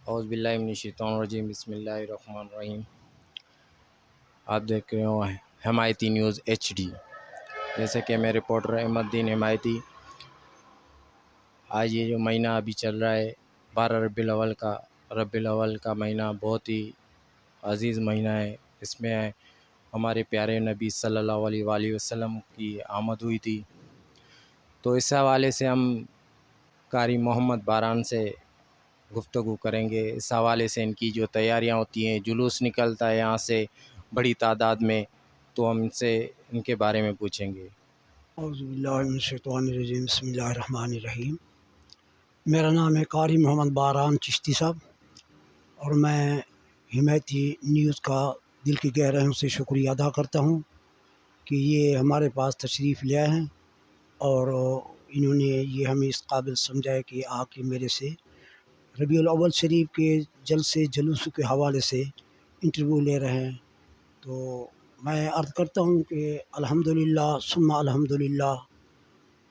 اعوذ باللہ من الشیطان الرجیم، بسم اللہ الرحمن الرحیم۔ آپ دیکھ رہے ہو حمایتی نیوز HD۔ جیسے کہ میں رپورٹر احمد الدین حمایتی۔ آج یہ جو مہینہ ابھی چل رہا ہے 12 ربیع الاول کا مہینہ بہت ہی عزیز مہینہ ہے۔ اس میں ہمارے پیارے نبی صلی اللہ علیہ وآلہ وسلم کی آمد ہوئی تھی، تو اس حوالے سے ہم قاری محمد باران سے گفتگو کریں گے۔ اس حوالے سے ان کی جو تیاریاں ہوتی ہیں، جلوس نکلتا ہے یہاں سے بڑی تعداد میں، تو ہم ان کے بارے میں پوچھیں گے۔ اعوذ باللہ من الشیطان الرجیم، بسم اللہ الرحمن الرحیم۔ میرا نام ہے قاری محمد باران چشتی صاحب، اور میں حمایتی نیوز کا دل کی گہرائیوں سے شکریہ ادا کرتا ہوں کہ یہ ہمارے پاس تشریف لے آئے ہیں، اور انہوں نے یہ ہمیں اس قابل سمجھا ہے کہ آ کے میرے سے ربیع الاول شریف کے جلسے جلوس کے حوالے سے انٹرویو لے رہے ہیں۔ تو میں عرض کرتا ہوں کہ الحمدللہ ثم الحمدللہ،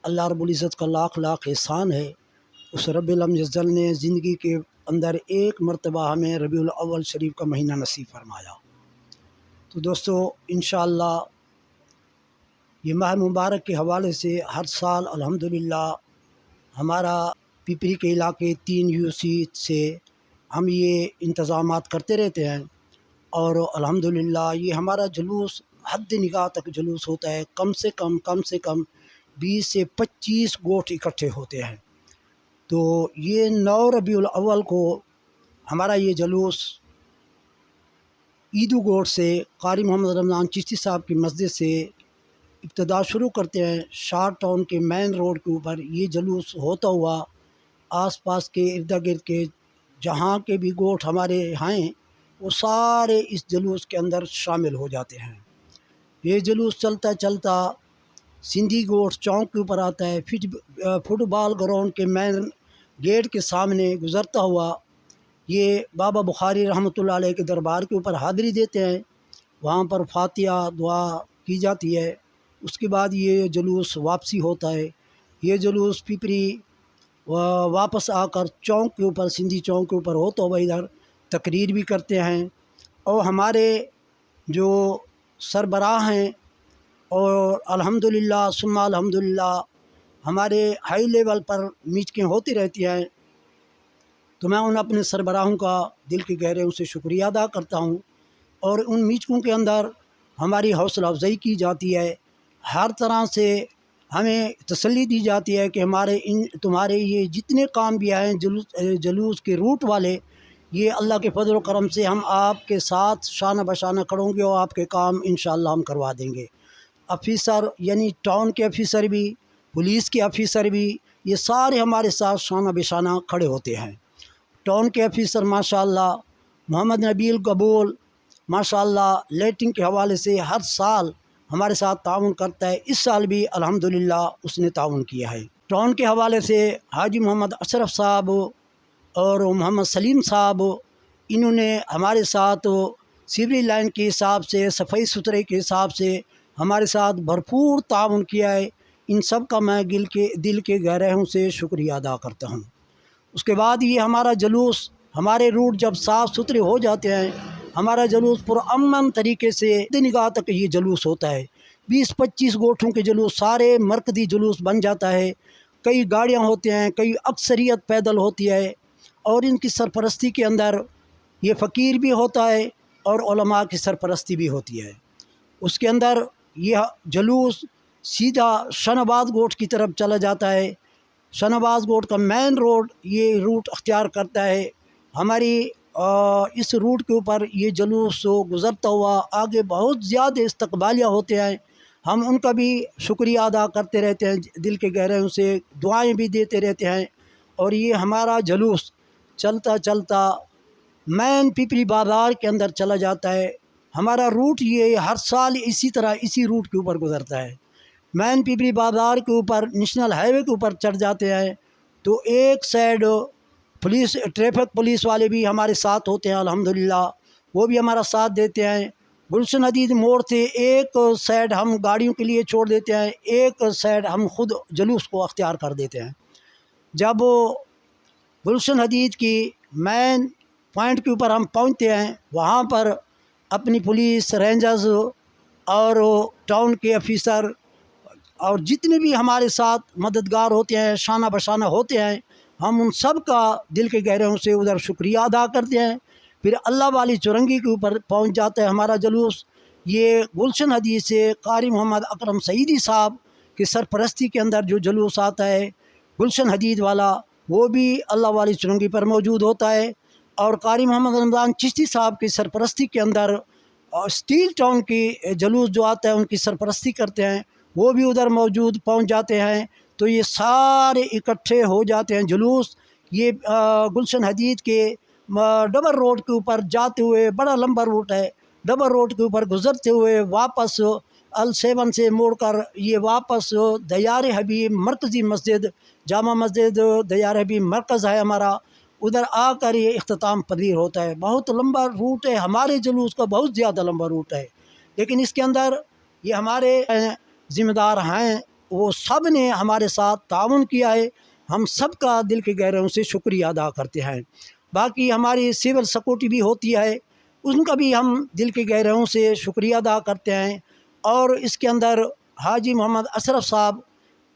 اللہ رب العزت کا لاکھ لاکھ احسان ہے۔ اس رب الجل نے زندگی کے اندر ایک مرتبہ ہمیں ربیع الاول شریف کا مہینہ نصیب فرمایا۔ تو دوستو، انشاءاللہ یہ ماہ مبارک کے حوالے سے ہر سال الحمدللہ ہمارا پیپری کے علاقے 3 UC سے ہم یہ انتظامات کرتے رہتے ہیں، اور الحمدللہ یہ ہمارا جلوس حد نگاہ تک جلوس ہوتا ہے۔ کم سے کم 20 سے 25 گوٹھ اکٹھے ہوتے ہیں۔ تو یہ 9 ربیع الاول کو ہمارا یہ جلوس عیدو گوٹھ سے قاری محمد رمضان چشتی صاحب کی مسجد سے ابتدا شروع کرتے ہیں۔ شاہ ٹاؤن کے مین روڈ کے اوپر یہ جلوس ہوتا ہوا آس پاس کے ارد گرد کے جہاں کے بھی گوٹھ ہمارے ہیں، وہ سارے اس جلوس کے اندر شامل ہو جاتے ہیں۔ یہ جلوس چلتا سندھی گوٹھ چوک کے اوپر آتا ہے، فٹ بال گراؤنڈ کے مین گیٹ کے سامنے گزرتا ہوا یہ بابا بخاری رحمۃ اللہ علیہ کے دربار کے اوپر حاضری دیتے ہیں۔ وہاں پر فاتحہ دعا کی جاتی ہے۔ اس کے بعد یہ جلوس واپسی ہوتا ہے۔ یہ جلوس پیپری واپس آ کر چوک کے اوپر، سندھی چوک کے اوپر ہوتا ہوا ادھر تقریر بھی کرتے ہیں، اور ہمارے جو سربراہ ہیں، اور الحمدللہ ثم الحمدللہ ہمارے ہائی لیول پر میٹنگیں ہوتی رہتی ہیں۔ تو میں ان اپنے سربراہوں کا دل کی گہرائیوں سے شکریہ ادا کرتا ہوں، اور ان میٹنگوں کے اندر ہماری حوصلہ افزائی کی جاتی ہے، ہر طرح سے ہمیں تسلی دی جاتی ہے کہ تمہارے یہ جتنے کام بھی آئے ہیں جلوس کے روٹ والے، یہ اللہ کے فضل و کرم سے ہم آپ کے ساتھ شانہ بشانہ کھڑوں گے، اور آپ کے کام انشاءاللہ ہم کروا دیں گے۔ افیسر یعنی ٹاؤن کے افیسر بھی، پولیس کے افیسر بھی، یہ سارے ہمارے ساتھ شانہ بشانہ کھڑے ہوتے ہیں۔ ٹاؤن کے افیسر ماشاءاللہ محمد نبیل قبول ماشاءاللہ لیٹنگ کے حوالے سے ہر سال ہمارے ساتھ تعاون کرتا ہے۔ اس سال بھی الحمدللہ اس نے تعاون کیا ہے۔ ٹاؤن کے حوالے سے حاجی محمد اشرف صاحب اور محمد سلیم صاحب، انہوں نے ہمارے ساتھ سیوریج لائن کے حساب سے، صفائی ستھرائی کے حساب سے ہمارے ساتھ بھرپور تعاون کیا ہے۔ ان سب کا میں دل کے گہرائیوں سے شکریہ ادا کرتا ہوں۔ اس کے بعد یہ ہمارا جلوس، ہمارے روٹ جب صاف ستھرے ہو جاتے ہیں، ہمارا جلوس پرامن طریقے سے نگاہ تک یہ جلوس ہوتا ہے۔ 20-25 گوٹھوں کے جلوس سارے مرکزی جلوس بن جاتا ہے۔ کئی گاڑیاں ہوتے ہیں، کئی اکثریت پیدل ہوتی ہے، اور ان کی سرپرستی کے اندر یہ فقیر بھی ہوتا ہے، اور علماء کی سرپرستی بھی ہوتی ہے۔ اس کے اندر یہ جلوس سیدھا شناباد گوٹھ کی طرف چلا جاتا ہے۔ شناباد گوٹھ کا مین روڈ یہ روٹ اختیار کرتا ہے۔ ہماری اس روٹ کے اوپر یہ جلوس گزرتا ہوا آگے بہت زیادہ استقبالیہ ہوتے ہیں۔ ہم ان کا بھی شکریہ ادا کرتے رہتے ہیں، دل کے گہرائیوں سے دعائیں بھی دیتے رہتے ہیں۔ اور یہ ہمارا جلوس چلتا مین پیپری بازار کے اندر چلا جاتا ہے۔ ہمارا روٹ یہ ہر سال اسی روٹ کے اوپر گزرتا ہے۔ مین پیپری بازار کے اوپر نیشنل ہائی وے کے اوپر چڑھ جاتے ہیں، تو ایک سائڈ ٹریفک پولیس والے بھی ہمارے ساتھ ہوتے ہیں، الحمدللہ وہ بھی ہمارا ساتھ دیتے ہیں۔ گلشن حدید موڑ سے ایک سائڈ ہم گاڑیوں کے لیے چھوڑ دیتے ہیں، ایک سائڈ ہم خود جلوس کو اختیار کر دیتے ہیں۔ جب گلشن حدید کی مین پوائنٹ کے اوپر ہم پہنچتے ہیں، وہاں پر اپنی پولیس رینجرز اور ٹاؤن کے آفیسر اور جتنے بھی ہمارے ساتھ مددگار ہوتے ہیں، شانہ بشانہ ہوتے ہیں، ہم ان سب کا دل کے گہروں سے ادھر شکریہ ادا کرتے ہیں۔ پھر اللہ والی چرنگی کے اوپر پہنچ جاتا ہے ہمارا جلوس۔ یہ گلشن حدیث سے قاری محمد اکرم سعیدی صاحب کی سرپرستی کے اندر جو جلوس آتا ہے گلشن حدید والا، وہ بھی اللہ والی چرنگی پر موجود ہوتا ہے۔ اور قاری محمد رمضان چشتی صاحب کی سرپرستی کے اندر اسٹیل ٹاؤن کی جلوس جو آتا ہے ان کی سرپرستی کرتے ہیں، وہ بھی ادھر موجود پہنچ جاتے ہیں۔ تو یہ سارے اکٹھے ہو جاتے ہیں جلوس۔ یہ گلشن حدید کے ڈبل روڈ کے اوپر جاتے ہوئے، بڑا لمبا روٹ ہے، ڈبل روڈ کے اوپر گزرتے ہوئے واپس ال7 سے موڑ کر یہ واپس دیار حبیب مرکزی مسجد، جامع مسجد دیار حبیب مرکز ہے ہمارا، ادھر آ کر یہ اختتام پذیر ہوتا ہے۔ بہت لمبا روٹ ہے، ہمارے جلوس کا بہت زیادہ لمبا روٹ ہے، لیکن اس کے اندر یہ ہمارے ذمہ دار ہیں، وہ سب نے ہمارے ساتھ تعاون کیا ہے، ہم سب کا دل کے گہروں سے شکریہ ادا کرتے ہیں۔ باقی ہماری سول سیکورٹی بھی ہوتی ہے، ان کا بھی ہم دل کے گہروں سے شکریہ ادا کرتے ہیں۔ اور اس کے اندر حاجی محمد اشرف صاحب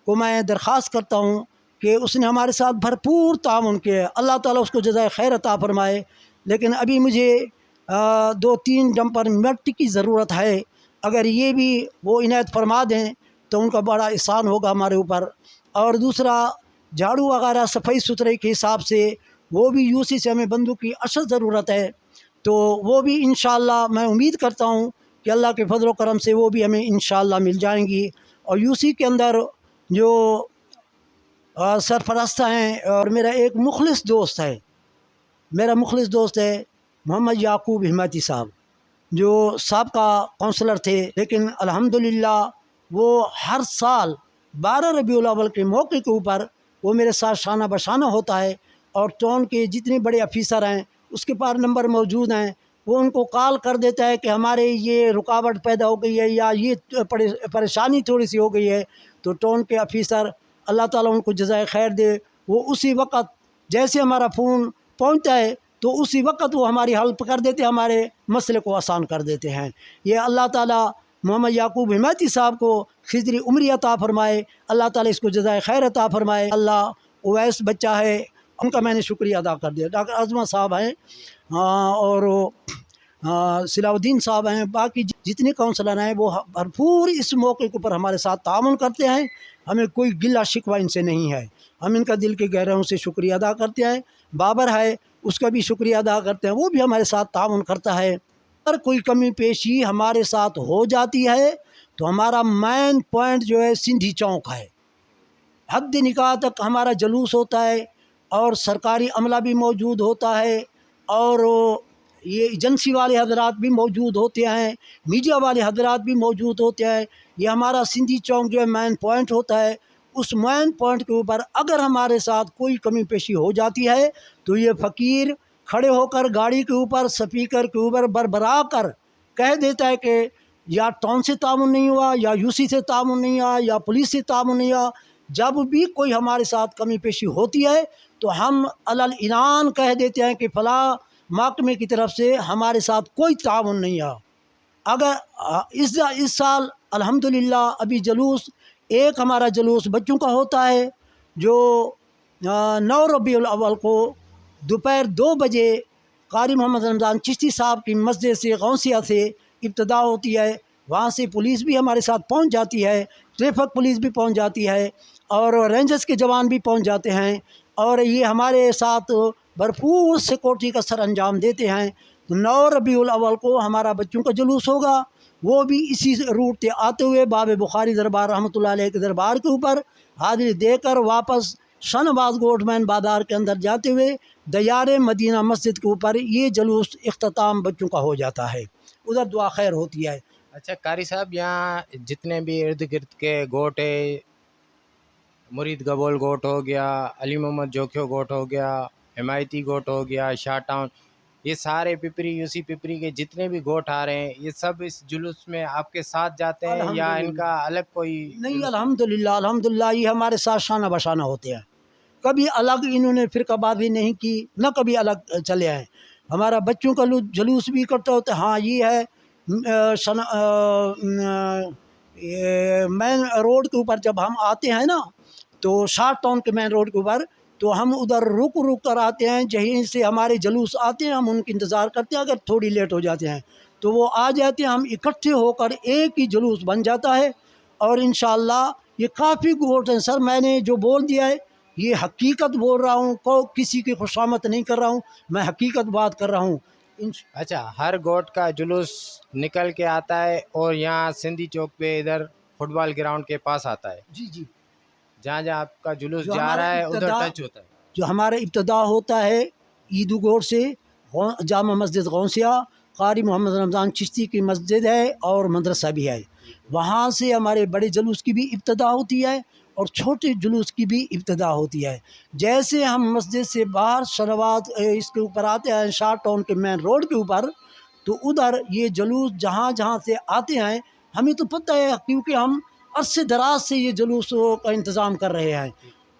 کو میں درخواست کرتا ہوں کہ اس نے ہمارے ساتھ بھرپور تعاون کیا ہے، اللہ تعالیٰ اس کو جزائے خیر عطا فرمائے۔ لیکن ابھی مجھے 2-3 ڈمپر مٹی کی ضرورت ہے، اگر یہ بھی وہ عنایت فرما دیں تو ان کا بڑا احسان ہوگا ہمارے اوپر۔ اور دوسرا جھاڑو وغیرہ صفائی ستھرائی کے حساب سے وہ بھی یو سی سے ہمیں بندوں کی اشد ضرورت ہے، تو وہ بھی انشاءاللہ میں امید کرتا ہوں کہ اللہ کے فضل و کرم سے وہ بھی ہمیں انشاءاللہ مل جائیں گی۔ اور یو سی کے اندر جو سرپرست ہیں، اور میرا ایک مخلص دوست ہے، محمد یعقوب حمایتی صاحب، جو سابقہ کونسلر تھے، لیکن الحمدللہ وہ ہر سال 12 ربیع الاول کے موقع کے اوپر وہ میرے ساتھ شانہ بشانہ ہوتا ہے، اور ٹاؤن کے جتنے بڑے افیسر ہیں اس کے پاس نمبر موجود ہیں، وہ ان کو کال کر دیتا ہے کہ ہمارے یہ رکاوٹ پیدا ہو گئی ہے یا یہ پریشانی تھوڑی سی ہو گئی ہے، تو ٹاؤن کے افیسر اللہ تعالیٰ ان کو جزائے خیر دے، وہ اسی وقت جیسے ہمارا فون پہنچتا ہے تو اسی وقت وہ ہماری ہیلپ کر دیتے ہیں، ہمارے مسئلے کو آسان کر دیتے ہیں۔ یہ اللہ تعالیٰ محمد یعقوب حمایتی صاحب کو خضری عمری عطا فرمائے، اللہ تعالیٰ اس کو جزائے خیر عطا فرمائے۔ اللہ اویس بچہ ہے، ان کا میں نے شکریہ ادا کر دیا۔ ڈاکٹر عظمت صاحب ہیں اور صلاح الدین صاحب ہیں، باقی جتنے کونسلر ہیں وہ بھرپور اس موقع کے اوپر ہمارے ساتھ تعاون کرتے ہیں، ہمیں کوئی گلہ شکوہ ان سے نہیں ہے، ہم ان کا دل کے گہروں سے شکریہ ادا کرتے ہیں۔ بابر ہے، اس کا بھی شکریہ ادا کرتے ہیں، وہ بھی ہمارے ساتھ تعاون کرتا ہے۔ اگر کوئی کمی پیشی ہمارے ساتھ ہو جاتی ہے تو ہمارا مین پوائنٹ جو ہے سندھی چوک ہے، حد نکاح تک ہمارا جلوس ہوتا ہے، اور سرکاری عملہ بھی موجود ہوتا ہے، اور یہ ایجنسی والے حضرات بھی موجود ہوتے ہیں، میڈیا والے حضرات بھی موجود ہوتے ہیں۔ یہ ہمارا سندھی چوک جو ہے مین پوائنٹ ہوتا ہے، اس مین پوائنٹ کے اوپر اگر ہمارے ساتھ کوئی کمی پیشی ہو جاتی ہے تو یہ فقیر کھڑے ہو کر گاڑی کے اوپر سپیکر کے اوپر بربرا کر کہہ دیتا ہے کہ یا ٹاؤن سے تعاون نہیں ہوا، یا یو سی سے تعاون نہیں ہوا، یا پولیس سے تعاون نہیں ہوا۔ جب بھی کوئی ہمارے ساتھ کمی پیشی ہوتی ہے تو ہم اعلان کہہ دیتے ہیں کہ فلاں محکمے کی طرف سے ہمارے ساتھ کوئی تعاون نہیں ہے۔ اگر اس سال الحمدللہ ابھی جلوس ایک ہمارا جلوس بچوں کا ہوتا ہے، جو 9 ربیع الاول کو دوپہر 2 بجے قاری محمد رمضان چشتی صاحب کی مسجد سے غوثیہ سے ابتدا ہوتی ہے، وہاں سے پولیس بھی ہمارے ساتھ پہنچ جاتی ہے، ٹریفک پولیس بھی پہنچ جاتی ہے، اور رینجرز کے جوان بھی پہنچ جاتے ہیں، اور یہ ہمارے ساتھ بھرپور سیکورٹی کا سر انجام دیتے ہیں۔ 9 ربیع الاول کو ہمارا بچوں کا جلوس ہوگا، وہ بھی اسی روٹ سے آتے ہوئے باب بخاری دربار رحمۃ اللہ علیہ کے دربار کے اوپر حاضری دے کر واپس شنواز گورنمنٹ بازار کے اندر جاتے ہوئے دیار مدینہ مسجد کے اوپر یہ جلوس اختتام بچوں کا ہو جاتا ہے، ادھر دعا خیر ہوتی ہے۔ اچھا قاری صاحب، یہاں جتنے بھی ارد گرد کے گوٹ ہے، مرید گبول گوٹ ہو گیا، علی محمد جوکھیو گوٹ ہو گیا، حمایتی گوٹ ہو گیا، شاہ ٹاؤن، یہ سارے پپری یو سی پپری کے جتنے بھی گوٹ آ رہے ہیں، یہ سب اس جلوس میں آپ کے ساتھ جاتے ہیں یا ان کا الگ کوئی؟ نہیں، الحمدللہ یہ ہمارے ساتھ شانہ بشانہ ہوتے ہیں، کبھی الگ انہوں نے فرقہ بازی نہیں کی، نہ کبھی الگ چلے ہیں۔ ہمارا بچوں کا جلوس بھی اکٹھا ہوتا ہے. ہاں یہ ہے مین روڈ کے اوپر جب ہم آتے ہیں نا تو شارٹ ٹاؤن کے مین روڈ کے اوپر تو ہم ادھر رک کر آتے ہیں. جہیں سے ہمارے جلوس آتے ہیں ہم ان کا انتظار کرتے ہیں. اگر تھوڑی لیٹ ہو جاتے ہیں تو وہ آ جاتے ہیں, ہم اکٹھے ہو کر ایک ہی جلوس بن جاتا ہے. اور انشاءاللہ یہ کافی گوٹ ہیں سر. میں نے جو بول دیا ہے یہ حقیقت بول رہا ہوں, کسی کی خوشامد نہیں کر رہا ہوں, میں حقیقت بات کر رہا ہوں. اچھا, ہر گوٹ کا جلوس نکل کے آتا ہے اور یہاں سندھی چوک پہ ادھر فٹ بال گراؤنڈ کے پاس آتا ہے. جی جی, جہاں جہاں آپ کا جلوس جو جا ہمارا رہا ہے ادھر ابتدا ٹچ ہوتا ہے. جو ہمارا ابتدا ہوتا ہے عیدو گوڑ سے, جامع مسجد غوثیہ, قاری محمد رمضان چشتی کی مسجد ہے اور مدرسہ بھی ہے. وہاں سے ہمارے بڑے جلوس کی بھی ابتدا ہوتی ہے اور چھوٹے جلوس کی بھی ابتدا ہوتی ہے. جیسے ہم مسجد سے باہر شروعات اس کے اوپر آتے ہیں شارٹ ٹاؤن کے مین روڈ کے اوپر, تو ادھر یہ جلوس جہاں جہاں سے آتے ہیں ہمیں تو پتہ ہے کیونکہ ہم عرصے دراز سے یہ جلوسوں کا انتظام کر رہے ہیں.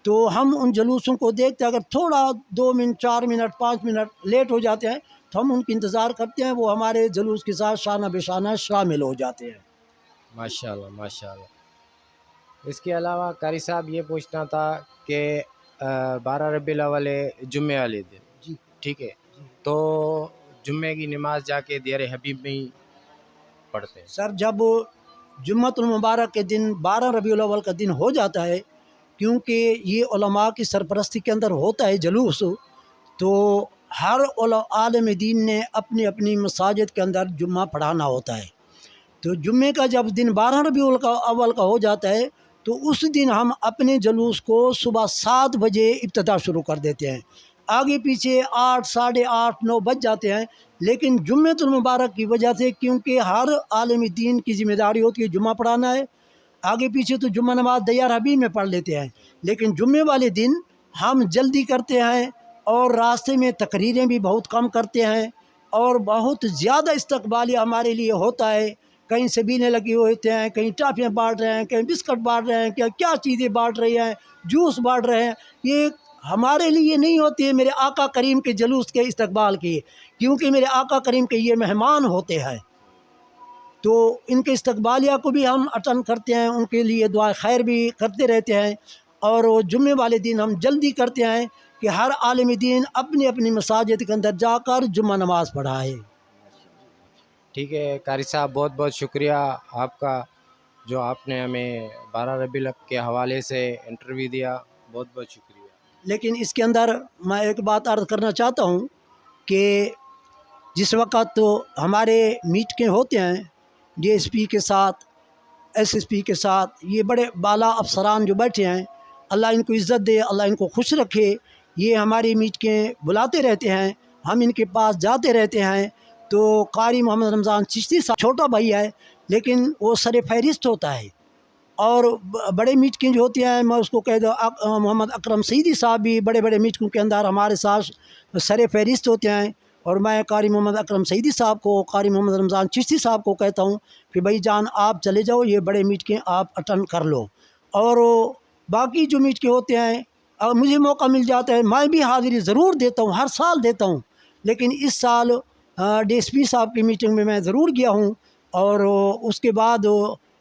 تو ہم ان جلوسوں کو دیکھتے ہیں, اگر تھوڑا 2 منٹ 4 منٹ 5 منٹ لیٹ ہو جاتے ہیں تو ہم ان کی انتظار کرتے ہیں, وہ ہمارے جلوس کے ساتھ شانہ بہ شانہ شامل ہو جاتے ہیں. ماشاء اللہ ماشاء اللہ. اس کے علاوہ قاری صاحب یہ پوچھنا تھا کہ 12 ربیع الاول جمعے والے دن, جی ٹھیک ہے, تو جمعے کی نماز جا کے دیر حبیب میں ہی پڑھتے ہیں. سر, جب جمعۃ المبارک کے دن 12 ربیع الاول کا دن ہو جاتا ہے, کیونکہ یہ علماء کی سرپرستی کے اندر ہوتا ہے جلوس, تو ہر عالم دین نے اپنی اپنی مساجد کے اندر جمعہ پڑھانا ہوتا ہے. تو جمعے کا جب دن 12 ربیع الاول کا ہو جاتا ہے تو اس دن ہم اپنے جلوس کو صبح 7 بجے ابتدا شروع کر دیتے ہیں. آگے پیچھے 8 ساڑھے 8 9 بج جاتے ہیں, لیکن جمعۃ المبارک کی وجہ سے کیونکہ ہر عالم دین کی ذمہ داری ہوتی ہے جمعہ پڑھانا ہے, آگے پیچھے تو جمعہ نماز دیار حبیب میں پڑھ لیتے ہیں, لیکن جمعے والے دن ہم جلدی کرتے ہیں اور راستے میں تقریریں بھی بہت کم کرتے ہیں اور بہت زیادہ استقبالیہ ہمارے لیے ہوتا ہے. کہیں سبینے لگے ہوئے ہوتے ہیں, کہیں ٹافیاں بانٹ رہے ہیں, کہیں بسکٹ بانٹ رہے ہیں, کیا چیزیں بانٹ رہے ہیں, جوس بانٹ رہے ہیں. یہ ہمارے لیے نہیں ہوتی ہے میرے آقا کریم کے جلوس کے استقبال کی, کیونکہ میرے آقا کریم کے یہ مہمان ہوتے ہیں. تو ان کے استقبالیہ کو بھی ہم اٹینڈ کرتے ہیں, ان کے لیے دعا خیر بھی کرتے رہتے ہیں. اور وہ جمعے والے دن ہم جلدی کرتے ہیں کہ ہر عالم دین اپنی اپنی مساجد کے اندر جا کر جمعہ نماز پڑھائے. ٹھیک ہے قاری صاحب, بہت بہت شکریہ آپ کا, جو آپ نے ہمیں 12 ربیع الاول کے حوالے سے انٹرویو دیا, بہت بہت شکریہ. لیکن اس کے اندر میں ایک بات عرض کرنا چاہتا ہوں کہ جس وقت تو ہمارے میٹنگیں ہوتے ہیں ڈی ایس پی کے ساتھ, ایس ایس پی کے ساتھ, یہ بڑے بالا افسران جو بیٹھے ہیں, اللہ ان کو عزت دے, اللہ ان کو خوش رکھے, یہ ہماری میٹنگیں بلاتے رہتے ہیں, ہم ان کے پاس جاتے رہتے ہیں. تو قاری محمد رمضان چشتی صاحب چھوٹا بھائی ہے لیکن وہ سر فہرست ہوتا ہے, اور بڑے میٹنگ جو ہوتی ہیں میں اس کو کہہ دوں محمد اکرم سعیدی صاحب بھی بڑے بڑے میٹنگوں کے اندر ہمارے ساتھ سر فہرست ہوتے ہیں. اور میں قاری محمد اکرم سعیدی صاحب کو, قاری محمد رمضان چشتی صاحب کو کہتا ہوں کہ بھائی جان آپ چلے جاؤ, یہ بڑے میٹنگیں آپ اٹینڈ کر لو. اور باقی جو میٹنگیں ہوتے ہیں مجھے موقع مل جاتا ہے میں بھی حاضری ضرور دیتا ہوں, ہر سال دیتا ہوں, لیکن اس سال ڈی ایس پی صاحب کی میٹنگ میں میں ضرور گیا ہوں. اور اس کے بعد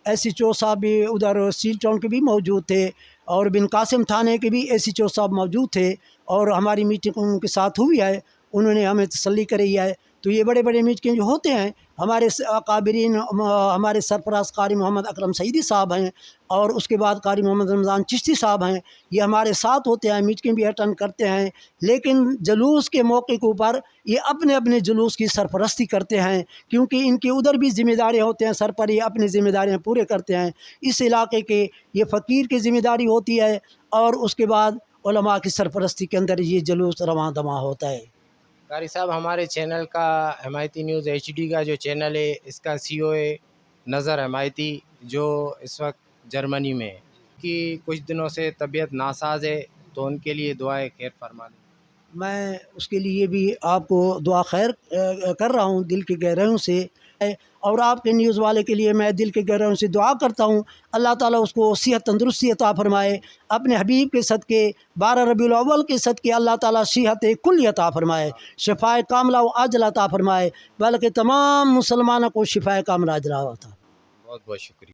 ایس ایچ او صاحب بھی ادھر سیل ٹاؤن کے بھی موجود تھے, اور بن قاسم تھانے کے بھی ایس ایچ او صاحب موجود تھے, اور ہماری میٹنگ ان کے ساتھ ہوئی ہے, انہوں نے ہمیں تسلی کری ہے. تو یہ بڑے بڑے میٹنگ جو ہوتے ہیں ہمارے اکابرین, ہمارے سرفراز قاری محمد اکرم سعیدی صاحب ہیں, اور اس کے بعد قاری محمد رمضان چشتی صاحب ہیں, یہ ہمارے ساتھ ہوتے ہیں, میٹنگ بھی اٹینڈ کرتے ہیں. لیکن جلوس کے موقع کے اوپر یہ اپنے اپنے جلوس کی سرپرستی کرتے ہیں, کیونکہ ان کے ادھر بھی ذمہ داریاں ہوتے ہیں, سر پر یہ اپنی ذمہ داریاں پورے کرتے ہیں. اس علاقے کے یہ فقیر کی ذمہ داری ہوتی ہے, اور اس کے بعد علماء کی سرپرستی کے اندر یہ جلوس رواں دواں ہوتا ہے. قاری صاحب, ہمارے چینل کا حمایتی نیوز ایچ ڈی کا جو چینل ہے اس کا سی او ہے نظر حمایتی, جو اس وقت جرمنی میں ہے, کہ کچھ دنوں سے طبیعت ناساز ہے, تو ان کے لیے دعائیں خیر فرما دیں. میں اس کے لیے بھی آپ کو دعا خیر کر رہا ہوں دل کی گہرائیوں سے, اور آپ کے نیوز والے کے لیے میں دل کے گہرائیوں سے دعا کرتا ہوں، اللہ تعالیٰ اس کو صحت تندرستی عطا فرمائے، اپنے حبیب کے صدقے 12 ربیع الاول کے صدقے اللہ تعالیٰ صحت کلی عطا فرمائے، شفائے کاملہ و عاجلہ عطا فرمائے، بلکہ تمام مسلمانوں کو شفائے کاملہ عاجلہ عطا۔ بہت بہت شکریہ۔